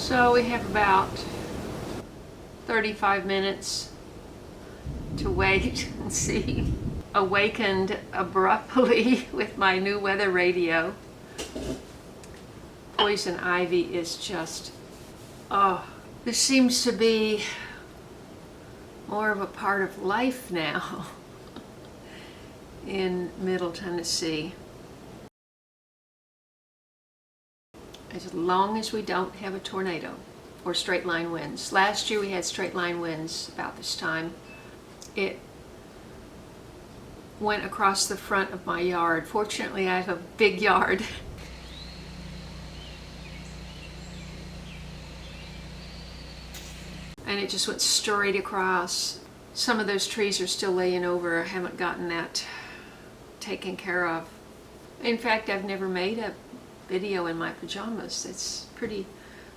So we have about 35 minutes to wait and see. Awakened abruptly with my new weather radio. Poison ivy is just, oh, this seems to be more of a part of life now in Middle Tennessee. As long as we don't have a tornado or straight line winds. Last year we had straight line winds about this time. It went across the front of my yard. Fortunately, I have a big yard. And it just went straight across. Some of those trees are still laying over. I haven't gotten that taken care of. In fact, I've never made a video in my pajamas. It's pretty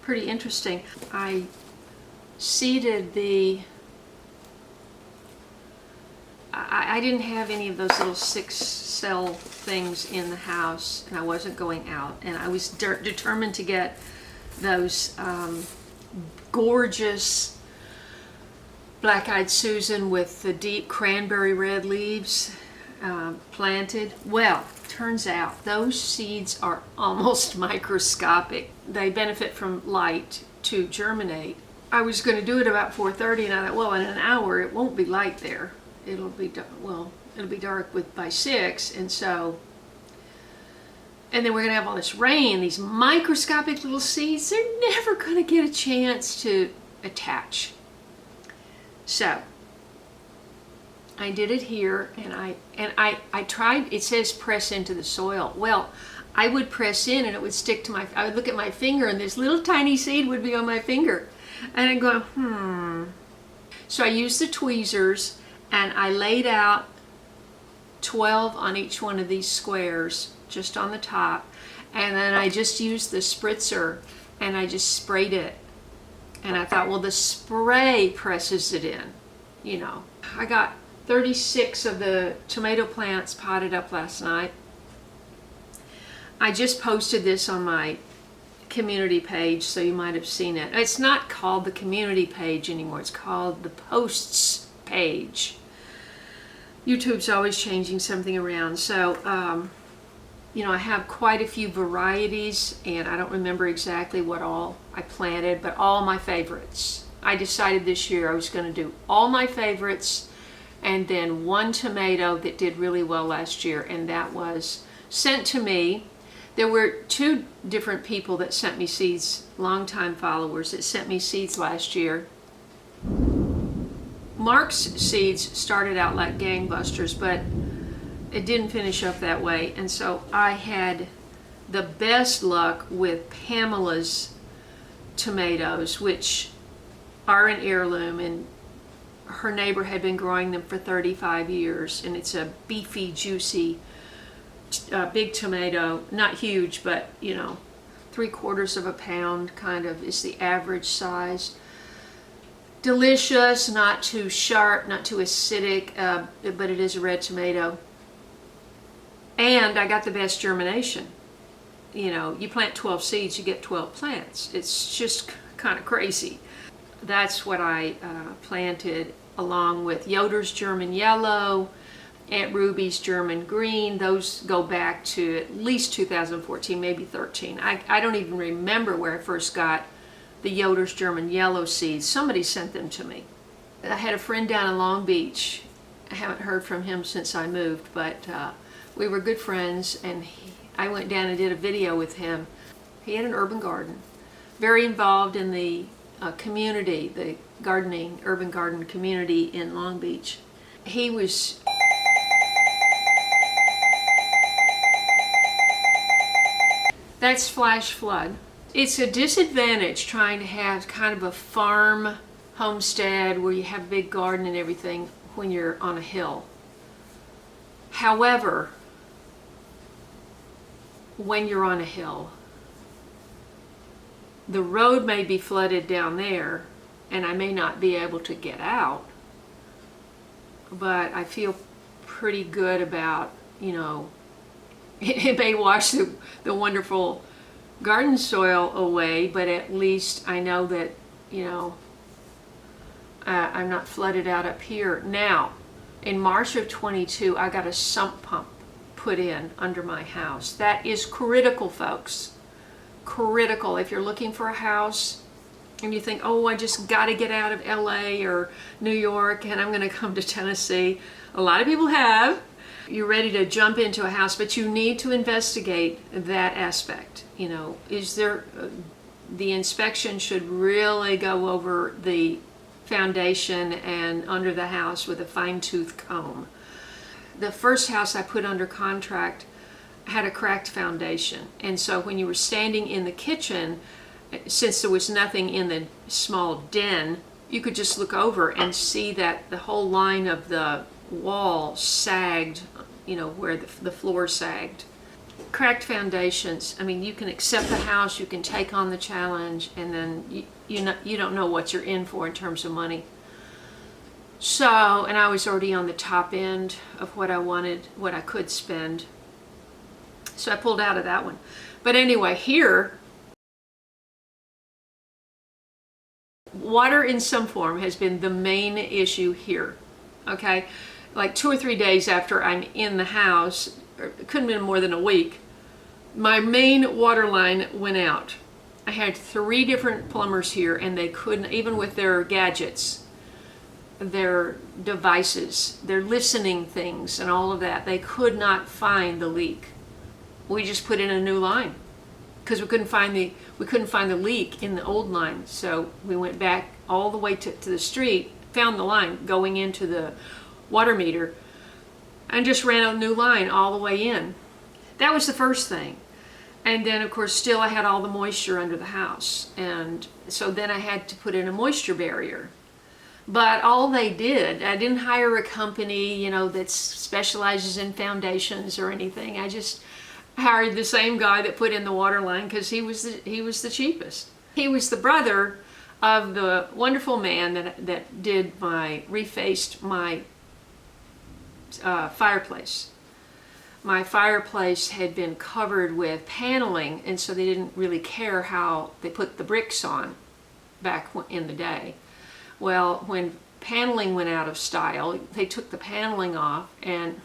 interesting. I seeded the, I didn't have any of those little 6-cell things in the house, and I wasn't going out, and I was determined to get those gorgeous black-eyed Susan with the deep cranberry red leaves planted. Well, turns out those seeds are almost microscopic. They benefit from light to germinate. I was going to do it about 4:30, and I thought, well, in an hour it won't be light there. It'll be dark by 6, and then we're going to have all this rain. These microscopic little seeds, they're never going to get a chance to attach. So I did it here, and I tried. It says press into the soil. Well, I would press in and it would stick to I would look at my finger, and this little tiny seed would be on my finger, and I'd go So I used the tweezers, and I laid out 12 on each one of these squares just on the top, and then I just used the spritzer and I just sprayed it, and I thought, well, the spray presses it in, you know. I got 36 of the tomato plants potted up last night. I just posted this on my community page, so you might have seen it. It's not called the community page anymore. It's called the posts page. YouTube's always changing something around. So, you know, I have quite a few varieties, and I don't remember exactly what all I planted, but all my favorites. I decided this year I was going to do all my favorites, and then one tomato that did really well last year, and that was sent to me. There were 2 different people that sent me seeds, longtime followers that sent me seeds last year. Mark's seeds started out like gangbusters, but it didn't finish up that way, and so I had the best luck with Pamela's tomatoes, which are an heirloom, and her neighbor had been growing them for 35 years, and it's a beefy, juicy, big tomato. Not huge, but, you know, 3/4 of a pound kind of is the average size. Delicious, not too sharp, not too acidic, but it is a red tomato. And I got the best germination. You know, you plant 12 seeds, you get 12 plants. It's just kind of crazy. That's what I planted, along with Yoder's German Yellow, Aunt Ruby's German Green. Those go back to at least 2014, maybe 13. I don't even remember where I first got the Yoder's German Yellow seeds. Somebody sent them to me. I had a friend down in Long Beach. I haven't heard from him since I moved, but we were good friends, and I went down and did a video with him. He had an urban garden, very involved in the community, the gardening, urban garden community in Long Beach. He was that's flash flood. It's a disadvantage trying to have kind of a farm homestead where you have a big garden and everything when you're on a hill. However, when you're on a hill, the road may be flooded down there, and I may not be able to get out, but I feel pretty good about, you know, it may wash the wonderful garden soil away, but at least I know that, I'm not flooded out up here. Now, in March of 22, I got a sump pump put in under my house. That is critical, folks. Critical. If you're looking for a house and you think, oh, I just got to get out of LA or New York and I'm going to come to Tennessee. A lot of people have. You're ready to jump into a house, but you need to investigate that aspect. Is there, the inspection should really go over the foundation and under the house with a fine-tooth comb. The first house I put under contract had a cracked foundation, and so when you were standing in the kitchen, since there was nothing in the small den, you could just look over and see that the whole line of the wall sagged, where the floor sagged. Cracked foundations, you can accept the house, you can take on the challenge, and then you don't know what you're in for in terms of money. So, and I was already on the top end of what I wanted, what I could spend. So I pulled out of that one. But anyway, here, water in some form has been the main issue here. Okay? Like 2 or 3 days after I'm in the house, it couldn't have been more than a week, my main water line went out. I had 3 different plumbers here, and they couldn't, even with their gadgets, their devices, their listening things and all of that, they could not find the leak. We just put in a new line because we couldn't find the leak in the old line. So we went back all the way to the street, found the line going into the water meter, and just ran a new line all the way in. That was the first thing. And then, of course, still I had all the moisture under the house. And so then I had to put in a moisture barrier. But all they did, I didn't hire a company, that specializes in foundations or anything. I just hired the same guy that put in the water line because he was the cheapest. He was the brother of the wonderful man that did refaced my fireplace. My fireplace had been covered with paneling, and so they didn't really care how they put the bricks on back in the day. Well, when paneling went out of style, they took the paneling off, and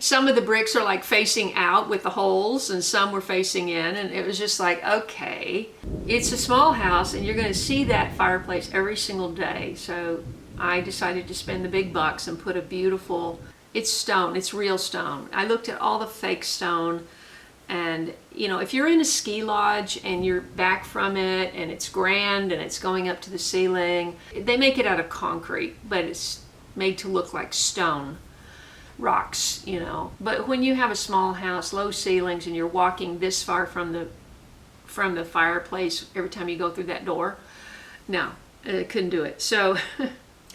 some of the bricks are like facing out with the holes, and some were facing in, and it was just like, okay, it's a small house, and you're going to see that fireplace every single day. So I decided to spend the big bucks and put a beautiful, it's stone, it's real stone. I looked at all the fake stone, and if you're in a ski lodge and you're back from it and it's grand and it's going up to the ceiling, they make it out of concrete, but it's made to look like stone, rocks, But when you have a small house, low ceilings, and you're walking this far from the fireplace every time you go through that door, no, I couldn't do it. So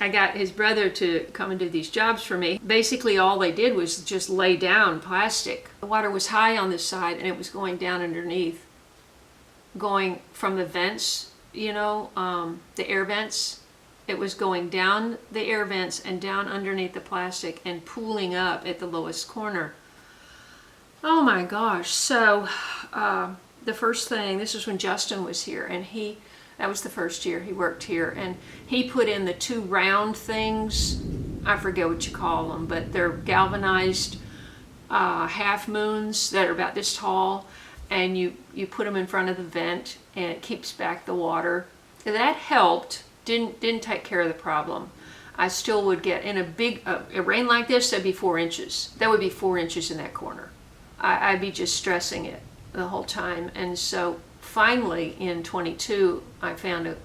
I got his brother to come and do these jobs for me. Basically, all they did was just lay down plastic. The water was high on this side, and it was going down underneath, going from the vents, the air vents. It was going down the air vents and down underneath the plastic and pooling up at the lowest corner. Oh my gosh. So the first thing, this is when Justin was here, and that was the first year he worked here, and he put in the 2 round things. I forget what you call them, but they're galvanized half moons that are about this tall, and you put them in front of the vent, and it keeps back the water. That helped. Didn't take care of the problem. I still would get, in a rain like this, that'd be 4 inches. That would be 4 inches in that corner. I'd be just stressing it the whole time. And so finally in 22, I found it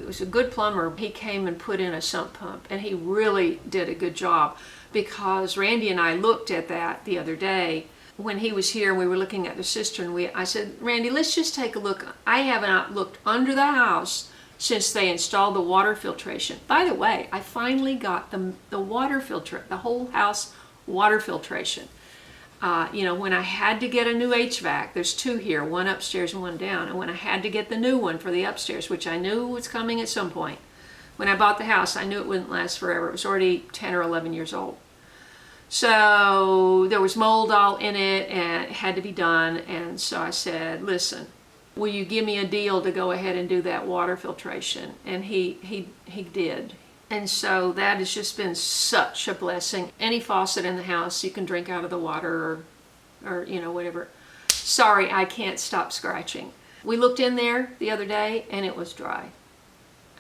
was a good plumber. He came and put in a sump pump, and he really did a good job, because Randy and I looked at that the other day when he was here and we were looking at the cistern. I said, Randy, let's just take a look. I haven't looked under the house since they installed the water filtration. By the way, I finally got the water filter, the whole house water filtration. When I had to get a new HVAC, there's 2 here, one upstairs and one down, and when I had to get the new one for the upstairs, which I knew was coming at some point, when I bought the house, I knew it wouldn't last forever. It was already 10 or 11 years old. So there was mold all in it and it had to be done. And so I said, listen, will you give me a deal to go ahead and do that water filtration? And he did. And so that has just been such a blessing. Any faucet in the house, you can drink out of the water or you know, whatever. Sorry, I can't stop scratching. We looked in there the other day and it was dry.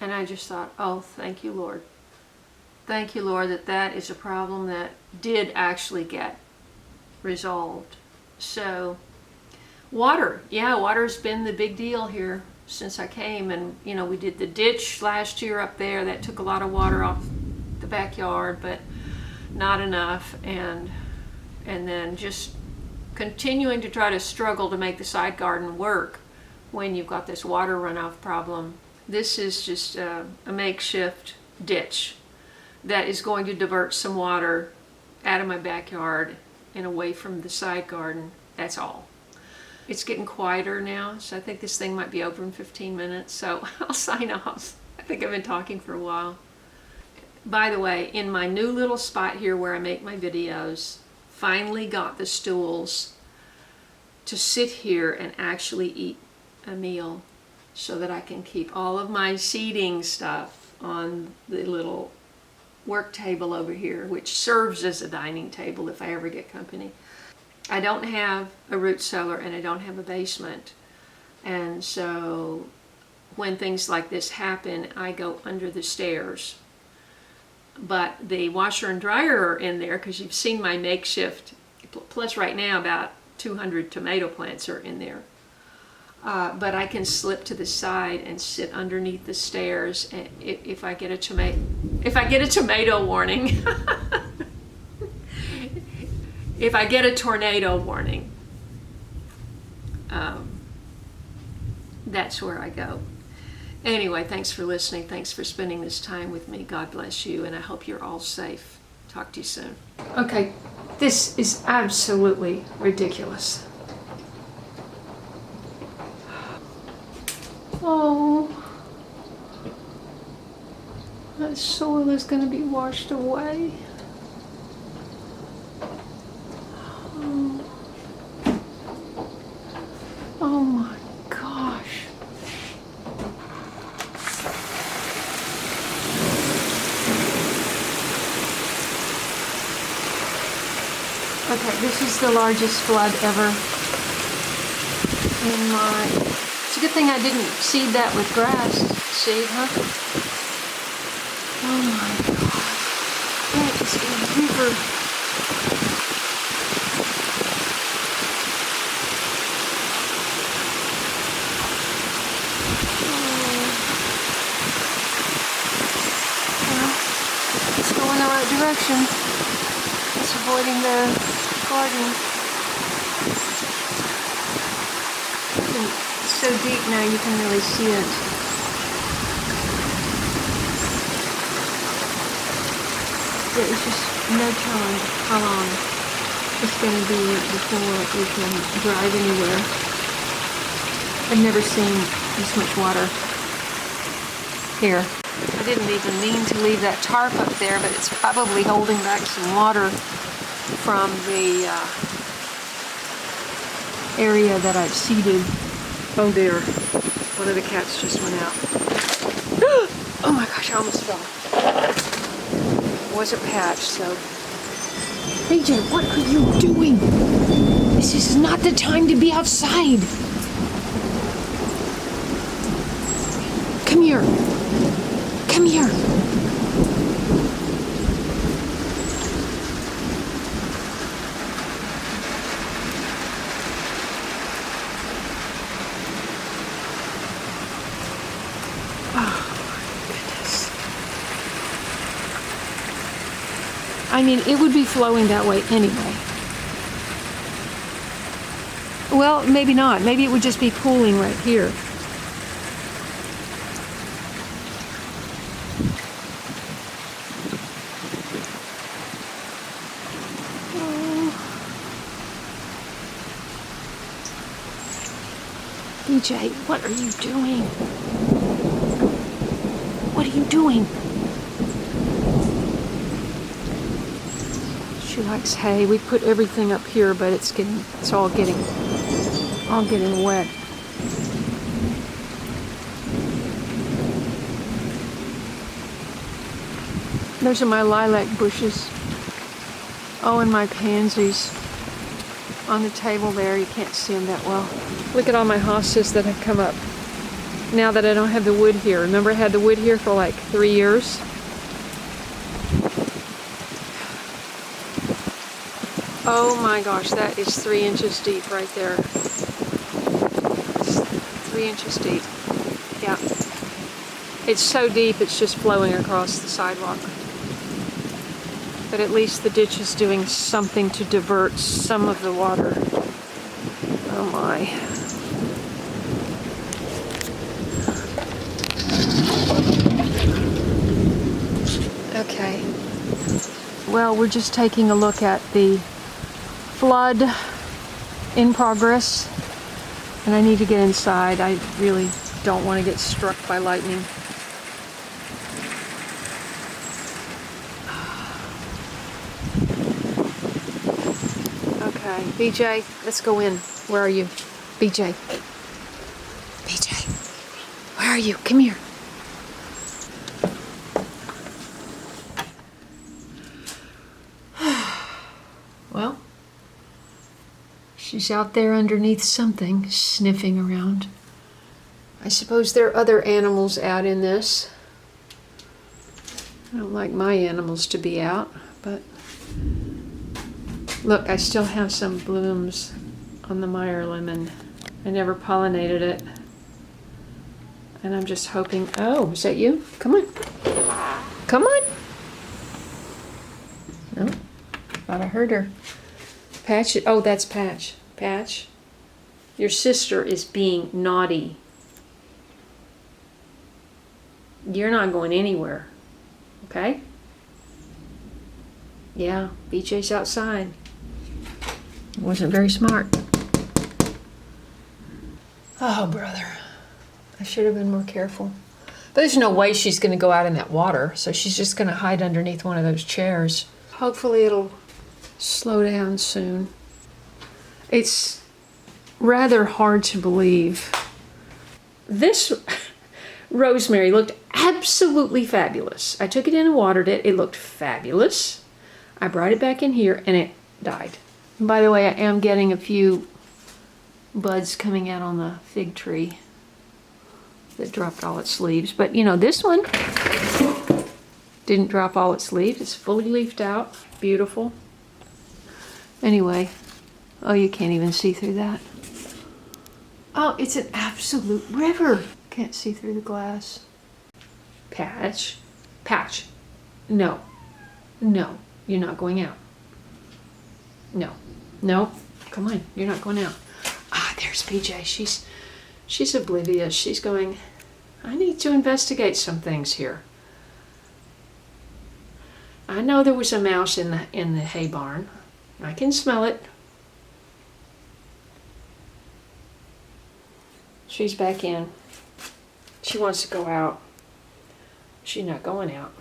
And I just thought, oh, thank you, Lord. Thank you, Lord, that is a problem that did actually get resolved. So, water. Yeah, water's been the big deal here since I came. And, you know, we did the ditch last year up there. That took a lot of water off the backyard, but not enough. And then just continuing to try to struggle to make the side garden work when you've got this water runoff problem. This is just a makeshift ditch that is going to divert some water out of my backyard and away from the side garden. That's all. It's getting quieter now, so I think this thing might be over in 15 minutes, so I'll sign off. I think I've been talking for a while. By the way, in my new little spot here where I make my videos, finally got the stools to sit here and actually eat a meal so that I can keep all of my seeding stuff on the little work table over here, which serves as a dining table if I ever get company. I don't have a root cellar and I don't have a basement, and so when things like this happen, I go under the stairs. But the washer and dryer are in there because you've seen my makeshift, plus right now about 200 tomato plants are in there. But I can slip to the side and sit underneath the stairs and if I get a tomato warning. If I get a tornado warning, that's where I go. Anyway, thanks for listening. Thanks for spending this time with me. God bless you, and I hope you're all safe. Talk to you soon. Okay, this is absolutely ridiculous. Oh, that soil is going to be washed away. Oh my gosh. Okay, this is the largest flood ever in my... It's a good thing I didn't seed that with grass seed, huh? Oh my God. That is a river. Well, let's go in the right direction. It's avoiding the garden. So deep now you can really see it. There is just no telling how long it's going to be before we can drive anywhere. I've never seen this much water here. I didn't even mean to leave that tarp up there, but it's probably holding back some water from the area that I've seeded. Oh dear, one of the cats just went out. Oh my gosh, I almost fell. It wasn't patched, so. AJ, what are you doing? This is not the time to be outside. Come here. Come here. I mean, it would be flowing that way anyway. Well, maybe not. Maybe it would just be pooling right here. DJ, what are you doing? What are you doing? Shoot. She likes hay. We put everything up here, but it's all getting wet. Those are my lilac bushes. Oh, and my pansies on the table there. You can't see them that well. Look at all my hostas that have come up now that I don't have the wood here. Remember I had the wood here for like 3 years? Oh my gosh, that is 3 inches deep right there. It's 3 inches deep. Yeah. It's so deep it's just flowing across the sidewalk. But at least the ditch is doing something to divert some of the water. Oh my. Okay. Well, we're just taking a look at the flood in progress. And I need to get inside. I really don't want to get struck by lightning. Okay, BJ, let's go in. Where are you? BJ. BJ, where are you? Come here. Well, she's out there underneath something, sniffing around. I suppose there are other animals out in this. I don't like my animals to be out, but look, I still have some blooms on the Meyer lemon. I never pollinated it. And I'm just hoping, oh, is that you? Come on. Come on. No, thought I heard her. Patch, oh, that's Patch. Patch, your sister is being naughty. You're not going anywhere, okay? Yeah, BJ's outside. Wasn't very smart. Oh, brother. I should have been more careful. But there's no way she's going to go out in that water, so she's just going to hide underneath one of those chairs. Hopefully it'll slow down soon. It's rather hard to believe. This rosemary looked absolutely fabulous. I took it in and watered it. It looked fabulous. I brought it back in here and it died. And by the way, I am getting a few buds coming out on the fig tree that dropped all its leaves. But you know, this one didn't drop all its leaves. It's fully leafed out. Beautiful. Anyway, oh, you can't even see through that. Oh, it's an absolute river. Can't see through the glass. Patch. Patch. No. No. You're not going out. No. No. Come on. You're not going out. Ah, there's PJ. She's oblivious. She's going, I need to investigate some things here. I know there was a mouse in the hay barn. I can smell it. She's back in. She wants to go out. She's not going out.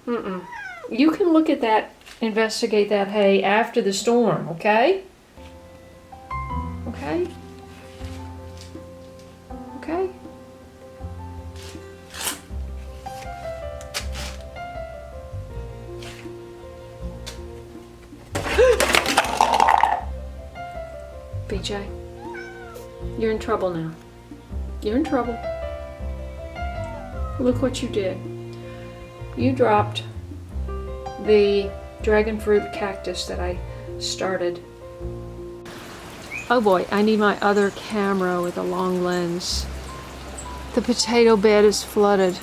Mm-mm. You can look at that, investigate that hay after the storm, okay? Okay? Okay? BJ, you're in trouble now. You're in trouble. Look what you did. You dropped the dragon fruit cactus that I started. Oh boy, I need my other camera with a long lens. The potato bed is flooded.